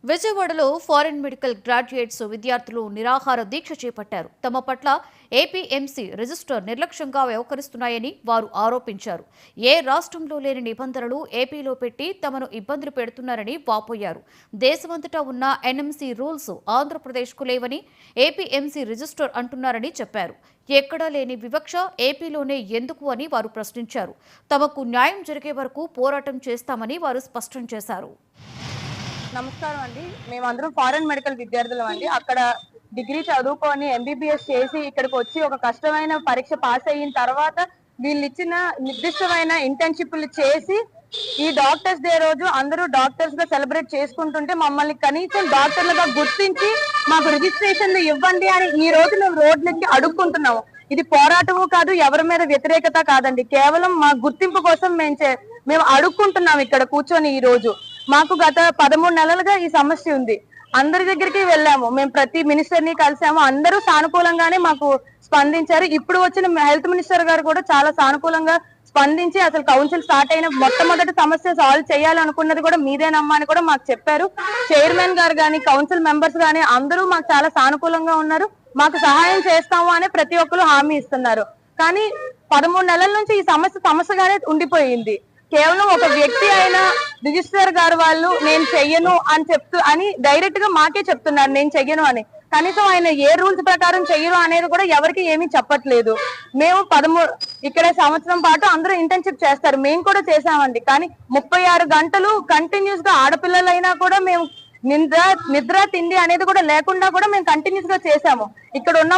విజయవాడలో foreign medical graduates విద్యార్థులు నిరాహార దీక్ష చేపట్టారు. తమ పట్ల ఏపీఎంసీ రిజిస్టర్ నిర్లక్ష్యంగా వ్యవహరిస్తున్నాయని వారు ఆరోపించారు. ఏ రాష్ట్రంలో లేని నిబంధనలు ఏపీలో పెట్టి తమను ఇబ్బందులు పెడుతున్నారని వాపోయారు. దేశమంతటా ఉన్న ఎన్ఎంసీ రూల్స్ ఆంధ్రప్రదేశ్కు లేవని ఏపీఎంసీ రిజిస్టర్ అంటున్నారని చెప్పారు. ఎక్కడా లేని వివక్ష ఏపీలోనే ఎందుకు అని వారు ప్రశ్నించారు. తమకు న్యాయం జరిగే వరకు పోరాటం చేస్తామని వారు స్పష్టం చేశారు. నమస్కారం అండి. మేమందరం ఫారెన్ మెడికల్ విద్యార్థులం అండి. అక్కడ డిగ్రీ చదువుకొని ఎంబీబీఎస్ చేసి ఇక్కడికి వచ్చి ఒక కష్టమైన పరీక్ష పాస్ అయిన తర్వాత వీళ్ళు ఇచ్చిన నిర్దిష్టమైన ఇంటర్న్షిప్లు చేసి ఈ డాక్టర్స్ డే రోజు అందరూ డాక్టర్స్ గా సెలబ్రేట్ చేసుకుంటుంటే మమ్మల్ని కనీసం డాక్టర్లుగా గుర్తించి మాకు రిజిస్ట్రేషన్లు ఇవ్వండి అని ఈ రోజు మేము రోడ్లెక్కి అడుక్కుంటున్నాము. ఇది పోరాటము కాదు, ఎవరి మీద వ్యతిరేకత కాదండి. కేవలం మా గుర్తింపు కోసం మేము అడుక్కుంటున్నాం ఇక్కడ కూర్చొని. ఈ రోజు మాకు గత 13 నెలలుగా ఈ సమస్య ఉంది. అందరి దగ్గరికి వెళ్ళాము, మేము ప్రతి మినిస్టర్ ని కలిసాము. అందరూ సానుకూలంగానే మాకు స్పందించారు. ఇప్పుడు వచ్చిన హెల్త్ మినిస్టర్ గారు కూడా చాలా సానుకూలంగా స్పందించి అసలు కౌన్సిల్ స్టార్ట్ అయిన మొట్టమొదటి సమస్య సాల్వ్ చేయాలనుకున్నది కూడా మీదేనమ్మా అని కూడా మాకు చెప్పారు. చైర్మన్ గారు గాని కౌన్సిల్ మెంబర్స్ గాని అందరూ మాకు చాలా సానుకూలంగా ఉన్నారు. మాకు సహాయం చేస్తాము అని ప్రతి ఒక్కరు హామీ ఇస్తున్నారు. కానీ 13 నెలల నుంచి ఈ సమస్యగానే ఉండిపోయింది. కేవలం ఒక వ్యక్తి అయిన రిజిస్ట్రార్ గారు వాళ్ళు నేను చెయ్యను అని డైరెక్ట్ గా మాకే చెప్తున్నారు నేను చెయ్యను అని. కనీసం ఆయన ఏ రూల్స్ ప్రకారం చెయ్యరు అనేది కూడా ఎవరికి ఏమీ చెప్పట్లేదు. మేము ఇక్కడ సంవత్సరం పాటు అందరూ ఇంటర్న్షిప్ చేస్తారు, మేము కూడా చేసామండి. కానీ 36 గంటలు కంటిన్యూస్ గా ఆడపిల్లలైనా కూడా మేము నిద్ర తిండి అనేది కూడా లేకుండా కూడా మేము కంటిన్యూస్ గా చేసాము. ఇక్కడ ఉన్న